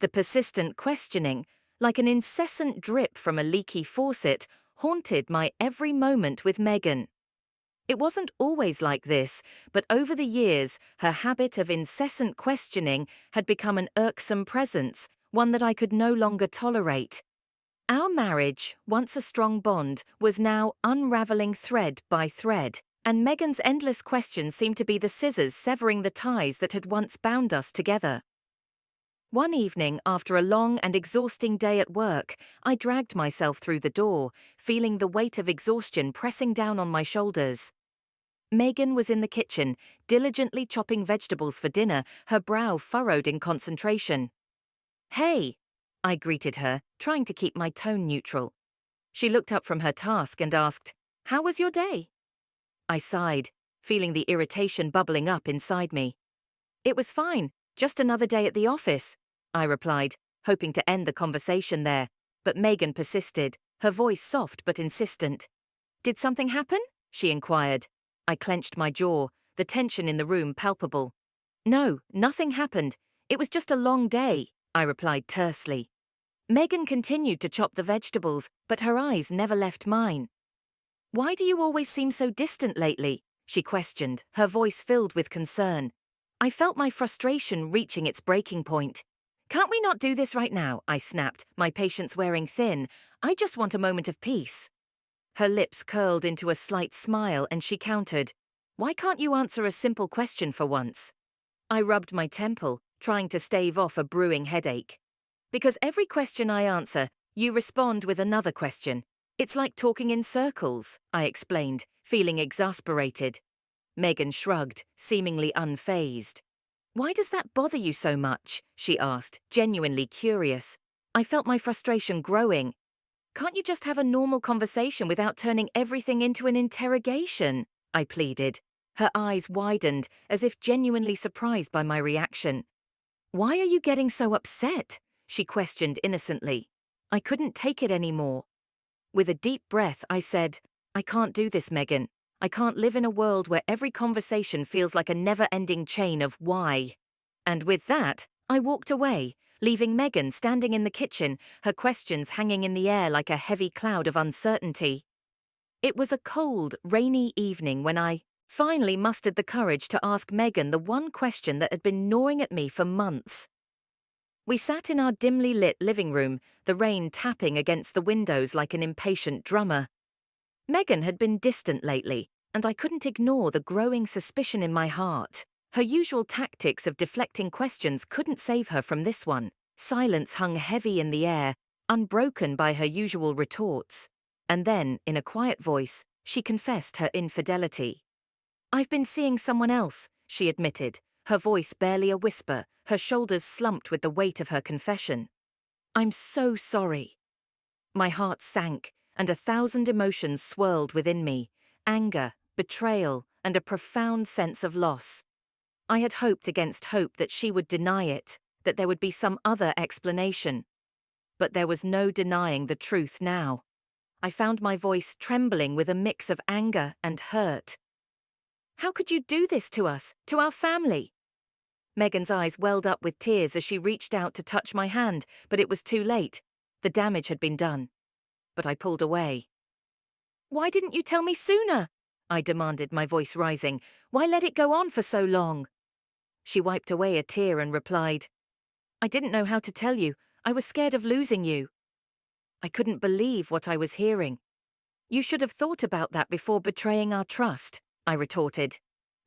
The persistent questioning, like an incessant drip from a leaky faucet, haunted my every moment with Megan. It wasn't always like this, but over the years, her habit of incessant questioning had become an irksome presence, one that I could no longer tolerate. Our marriage, once a strong bond, was now unraveling thread by thread, and Megan's endless questions seemed to be the scissors severing the ties that had once bound us together. One evening, after a long and exhausting day at work, I dragged myself through the door, feeling the weight of exhaustion pressing down on my shoulders. Megan was in the kitchen, diligently chopping vegetables for dinner, her brow furrowed in concentration. "Hey," I greeted her, trying to keep my tone neutral. She looked up from her task and asked, "How was your day?" I sighed, feeling the irritation bubbling up inside me. "It was fine, just another day at the office," I replied, hoping to end the conversation there, but Megan persisted, her voice soft but insistent. "Did something happen?" she inquired. I clenched my jaw, the tension in the room palpable. "No, nothing happened. It was just a long day," I replied tersely. Megan continued to chop the vegetables, but her eyes never left mine. "Why do you always seem so distant lately?" she questioned, her voice filled with concern. I felt my frustration reaching its breaking point. "Can't we not do this right now?" I snapped, my patience wearing thin. "I just want a moment of peace." Her lips curled into a slight smile and she countered, "Why can't you answer a simple question for once?" I rubbed my temple, trying to stave off a brewing headache. "Because every question I answer, you respond with another question. It's like talking in circles," I explained, feeling exasperated. Megan shrugged, seemingly unfazed. "Why does that bother you so much?" she asked, genuinely curious. I felt my frustration growing. "Can't you just have a normal conversation without turning everything into an interrogation?" I pleaded. Her eyes widened, as if genuinely surprised by my reaction. "Why are you getting so upset?" she questioned innocently. I couldn't take it anymore. With a deep breath, I said, "I can't do this, Megan. I can't live in a world where every conversation feels like a never-ending chain of why." And with that, I walked away, leaving Megan standing in the kitchen, her questions hanging in the air like a heavy cloud of uncertainty. It was a cold, rainy evening when I finally mustered the courage to ask Megan the one question that had been gnawing at me for months. We sat in our dimly lit living room, the rain tapping against the windows like an impatient drummer. Megan had been distant lately, and I couldn't ignore the growing suspicion in my heart. Her usual tactics of deflecting questions couldn't save her from this one. Silence hung heavy in the air, unbroken by her usual retorts. And then, in a quiet voice, she confessed her infidelity. "I've been seeing someone else," she admitted, her voice barely a whisper, her shoulders slumped with the weight of her confession. "I'm so sorry." My heart sank, and 1,000 emotions swirled within me: anger, betrayal, and a profound sense of loss. I had hoped against hope that she would deny it, that there would be some other explanation. But there was no denying the truth now. I found my voice trembling with a mix of anger and hurt. "How could you do this to us, to our family?" Megan's eyes welled up with tears as she reached out to touch my hand, but it was too late. The damage had been done. But I pulled away. "Why didn't you tell me sooner?" I demanded, my voice rising. "Why let it go on for so long?" She wiped away a tear and replied, "I didn't know how to tell you. I was scared of losing you." I couldn't believe what I was hearing. "You should have thought about that before betraying our trust," I retorted.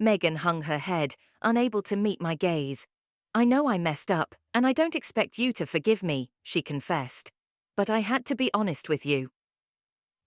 Megan hung her head, unable to meet my gaze. "I know I messed up, and I don't expect you to forgive me," she confessed. "But I had to be honest with you."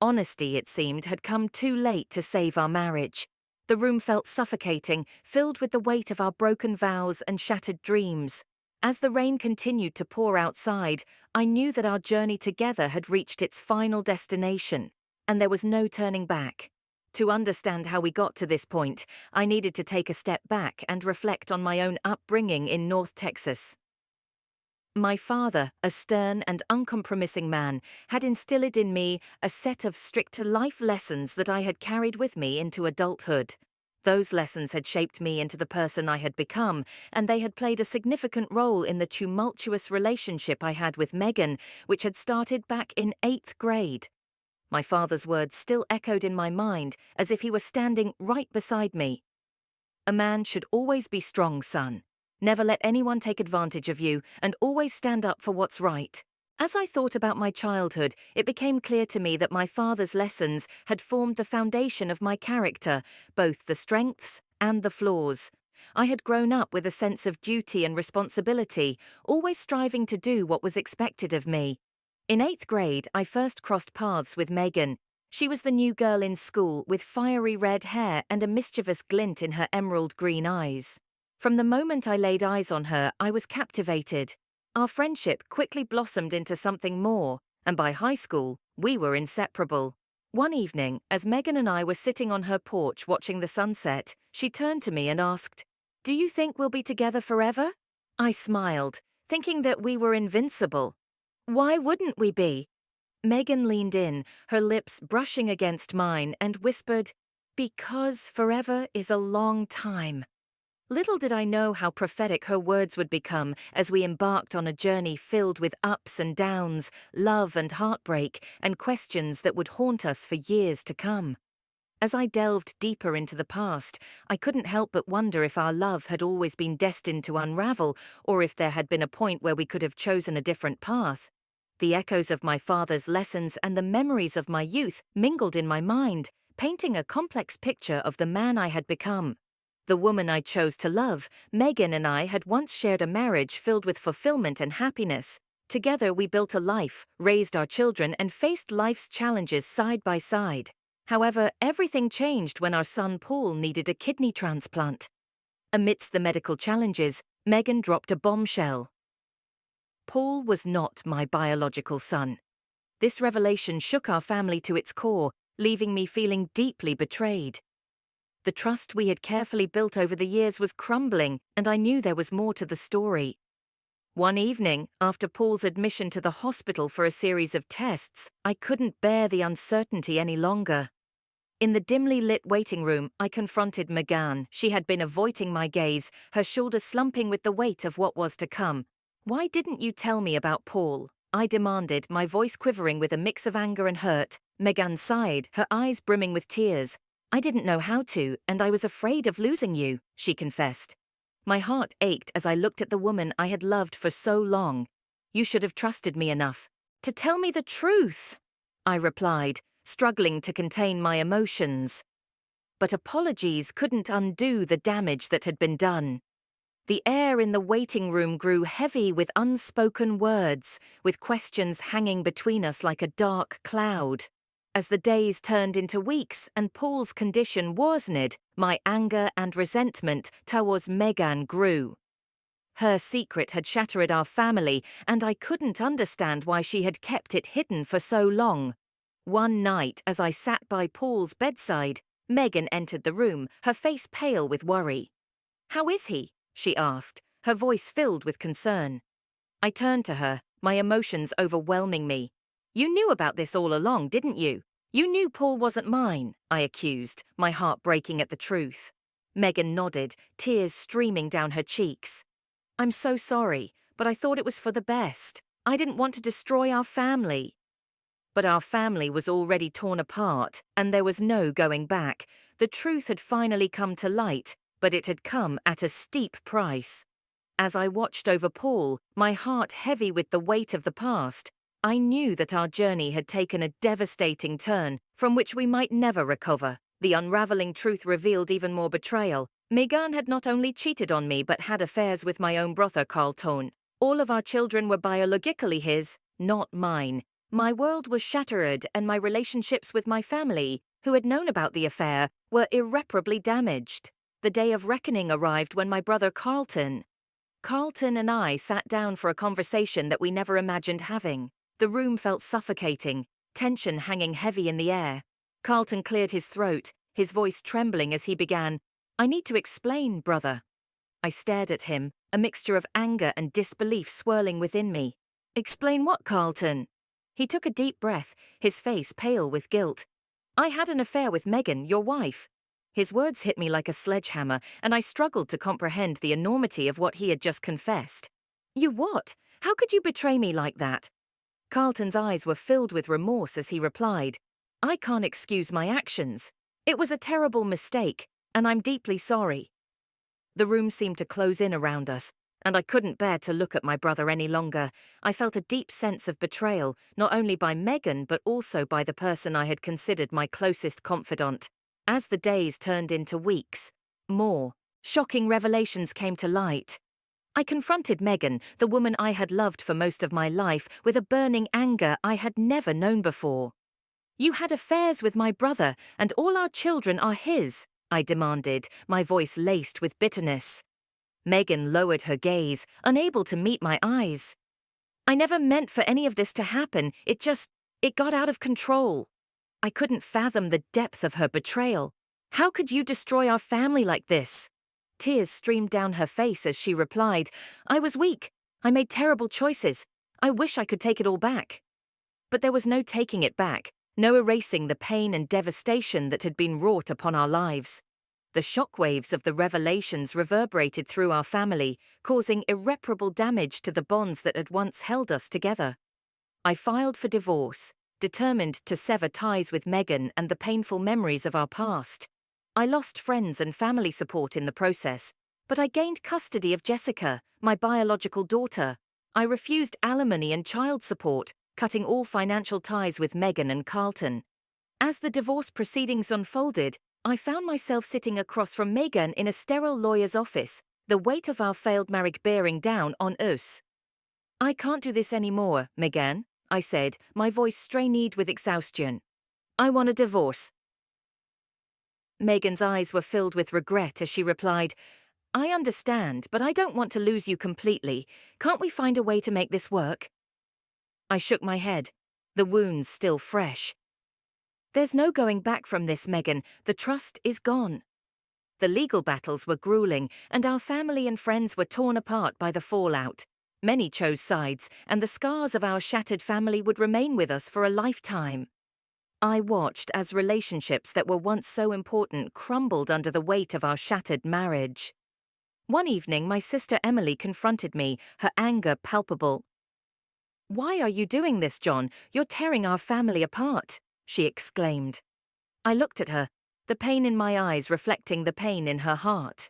Honesty, it seemed, had come too late to save our marriage. The room felt suffocating, filled with the weight of our broken vows and shattered dreams. As the rain continued to pour outside, I knew that our journey together had reached its final destination, and there was no turning back. To understand how we got to this point, I needed to take a step back and reflect on my own upbringing in North Texas. My father, a stern and uncompromising man, had instilled in me a set of strict life lessons that I had carried with me into adulthood. Those lessons had shaped me into the person I had become, and they had played a significant role in the tumultuous relationship I had with Megan, which had started back in 8th grade. My father's words still echoed in my mind as if he were standing right beside me. A man should always be strong, son. Never let anyone take advantage of you, and always stand up for what's right. As I thought about my childhood, it became clear to me that my father's lessons had formed the foundation of my character, both the strengths and the flaws. I had grown up with a sense of duty and responsibility, always striving to do what was expected of me. In 8th grade, I first crossed paths with Megan. She was the new girl in school with fiery red hair and a mischievous glint in her emerald green eyes. From the moment I laid eyes on her, I was captivated. Our friendship quickly blossomed into something more, and by high school, we were inseparable. One evening, as Megan and I were sitting on her porch watching the sunset, she turned to me and asked, "Do you think we'll be together forever?" I smiled, thinking that we were invincible. "Why wouldn't we be?" Megan leaned in, her lips brushing against mine, and whispered, "Because forever is a long time." Little did I know how prophetic her words would become as we embarked on a journey filled with ups and downs, love and heartbreak, and questions that would haunt us for years to come. As I delved deeper into the past, I couldn't help but wonder if our love had always been destined to unravel, or if there had been a point where we could have chosen a different path. The echoes of my father's lessons and the memories of my youth mingled in my mind, painting a complex picture of the man I had become. The woman I chose to love, Megan, and I had once shared a marriage filled with fulfillment and happiness. Together we built a life, raised our children, and faced life's challenges side by side. However, everything changed when our son Paul needed a kidney transplant. Amidst the medical challenges, Megan dropped a bombshell. Paul was not my biological son. This revelation shook our family to its core, leaving me feeling deeply betrayed. The trust we had carefully built over the years was crumbling, and I knew there was more to the story. One evening, after Paul's admission to the hospital for a series of tests, I couldn't bear the uncertainty any longer. In the dimly lit waiting room, I confronted Megan. She had been avoiding my gaze, her shoulders slumping with the weight of what was to come. "Why didn't you tell me about Paul?" I demanded, my voice quivering with a mix of anger and hurt. Megan sighed, her eyes brimming with tears. "I didn't know how to, and I was afraid of losing you," she confessed. My heart ached as I looked at the woman I had loved for so long. "You should have trusted me enough to tell me the truth," I replied, struggling to contain my emotions. But apologies couldn't undo the damage that had been done. The air in the waiting room grew heavy with unspoken words, with questions hanging between us like a dark cloud. As the days turned into weeks and Paul's condition worsened, my anger and resentment towards Megan grew. Her secret had shattered our family, and I couldn't understand why she had kept it hidden for so long. One night, as I sat by Paul's bedside, Megan entered the room, her face pale with worry. "How is he?" she asked, her voice filled with concern. I turned to her, my emotions overwhelming me. "You knew about this all along, didn't you? You knew Paul wasn't mine," I accused, my heart breaking at the truth. Megan nodded, tears streaming down her cheeks. "I'm so sorry, but I thought it was for the best. I didn't want to destroy our family." But our family was already torn apart, and there was no going back. The truth had finally come to light, but it had come at a steep price. As I watched over Paul, my heart heavy with the weight of the past, I knew that our journey had taken a devastating turn from which we might never recover. The unraveling truth revealed even more betrayal. Megan had not only cheated on me but had affairs with my own brother Carlton. All of our children were biologically his, not mine. My world was shattered, and my relationships with my family, who had known about the affair, were irreparably damaged. The day of reckoning arrived when my brother Carlton and I sat down for a conversation that we never imagined having. The room felt suffocating, tension hanging heavy in the air. Carlton cleared his throat, his voice trembling as he began, "I need to explain, brother." I stared at him, a mixture of anger and disbelief swirling within me. "Explain what, Carlton?" He took a deep breath, his face pale with guilt. "I had an affair with Megan, your wife." His words hit me like a sledgehammer, and I struggled to comprehend the enormity of what he had just confessed. You what? How could you betray me like that? Carlton's eyes were filled with remorse as he replied, I can't excuse my actions. It was a terrible mistake, and I'm deeply sorry. The room seemed to close in around us, and I couldn't bear to look at my brother any longer. I felt a deep sense of betrayal, not only by Megan but also by the person I had considered my closest confidant. As the days turned into weeks, more shocking revelations came to light. I confronted Megan, the woman I had loved for most of my life, with a burning anger I had never known before. You had affairs with my brother, and all our children are his, I demanded, my voice laced with bitterness. Megan lowered her gaze, unable to meet my eyes. I never meant for any of this to happen, it got out of control. I couldn't fathom the depth of her betrayal. How could you destroy our family like this? Tears streamed down her face as she replied, I was weak. I made terrible choices. I wish I could take it all back. But there was no taking it back, no erasing the pain and devastation that had been wrought upon our lives. The shockwaves of the revelations reverberated through our family, causing irreparable damage to the bonds that had once held us together. I filed for divorce, determined to sever ties with Megan and the painful memories of our past. I lost friends and family support in the process, but I gained custody of Jessica, my biological daughter. I refused alimony and child support, cutting all financial ties with Megan and Carlton. As the divorce proceedings unfolded, I found myself sitting across from Megan in a sterile lawyer's office, the weight of our failed marriage bearing down on us. I can't do this anymore, Megan, I said, my voice strained with exhaustion. I want a divorce. Megan's eyes were filled with regret as she replied, I understand, but I don't want to lose you completely. Can't we find a way to make this work? I shook my head, the wounds still fresh. There's no going back from this, Megan. The trust is gone. The legal battles were grueling, and our family and friends were torn apart by the fallout. Many chose sides, and the scars of our shattered family would remain with us for a lifetime. I watched as relationships that were once so important crumbled under the weight of our shattered marriage. One evening, my sister Emily confronted me, her anger palpable. Why are you doing this, John? You're tearing our family apart, she exclaimed. I looked at her, the pain in my eyes reflecting the pain in her heart.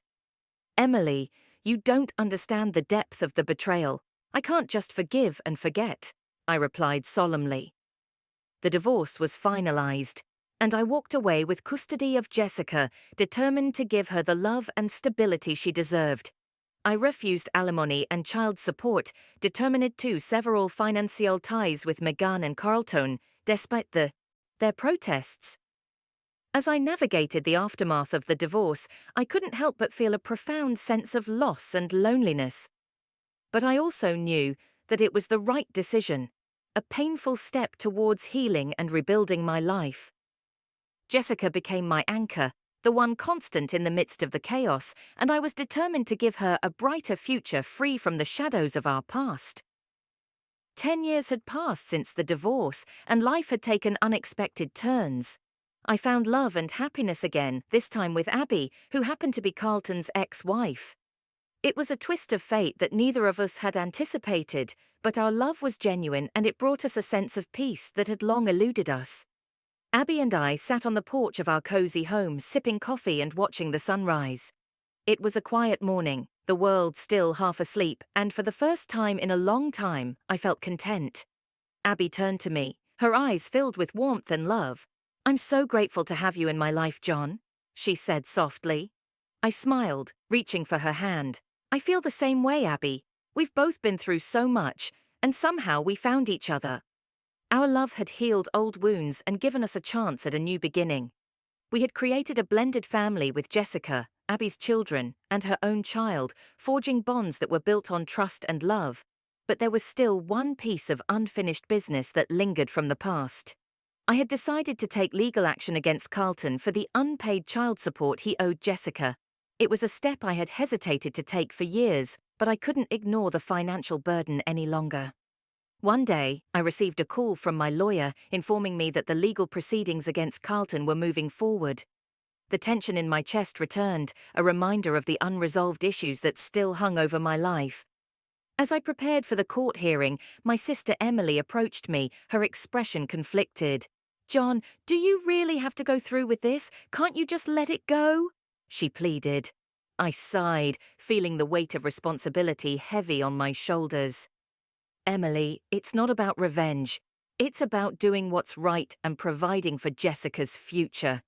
Emily, you don't understand the depth of the betrayal. I can't just forgive and forget, I replied solemnly. The divorce was finalized, and I walked away with custody of Jessica, determined to give her the love and stability she deserved. I refused alimony and child support, determined to sever all financial ties with Megan and Carlton, despite their protests. As I navigated the aftermath of the divorce, I couldn't help but feel a profound sense of loss and loneliness. But I also knew that it was the right decision, a painful step towards healing and rebuilding my life. Jessica became my anchor, the one constant in the midst of the chaos, and I was determined to give her a brighter future free from the shadows of our past. 10 years had passed since the divorce, and life had taken unexpected turns. I found love and happiness again, this time with Abby, who happened to be Carlton's ex-wife. It was a twist of fate that neither of us had anticipated, but our love was genuine and it brought us a sense of peace that had long eluded us. Abby and I sat on the porch of our cozy home, sipping coffee and watching the sunrise. It was a quiet morning, the world still half asleep, and for the first time in a long time, I felt content. Abby turned to me, her eyes filled with warmth and love. I'm so grateful to have you in my life, John, she said softly. I smiled, reaching for her hand. I feel the same way, Abby. We've both been through so much, and somehow we found each other. Our love had healed old wounds and given us a chance at a new beginning. We had created a blended family with Jessica, Abby's children, and her own child, forging bonds that were built on trust and love. But there was still one piece of unfinished business that lingered from the past. I had decided to take legal action against Carlton for the unpaid child support he owed Jessica. It was a step I had hesitated to take for years, but I couldn't ignore the financial burden any longer. One day, I received a call from my lawyer informing me that the legal proceedings against Carlton were moving forward. The tension in my chest returned, a reminder of the unresolved issues that still hung over my life. As I prepared for the court hearing, my sister Emily approached me, her expression conflicted. "John, do you really have to go through with this? Can't you just let it go?" she pleaded. I sighed, feeling the weight of responsibility heavy on my shoulders. "Emily, it's not about revenge. It's about doing what's right and providing for Jessica's future."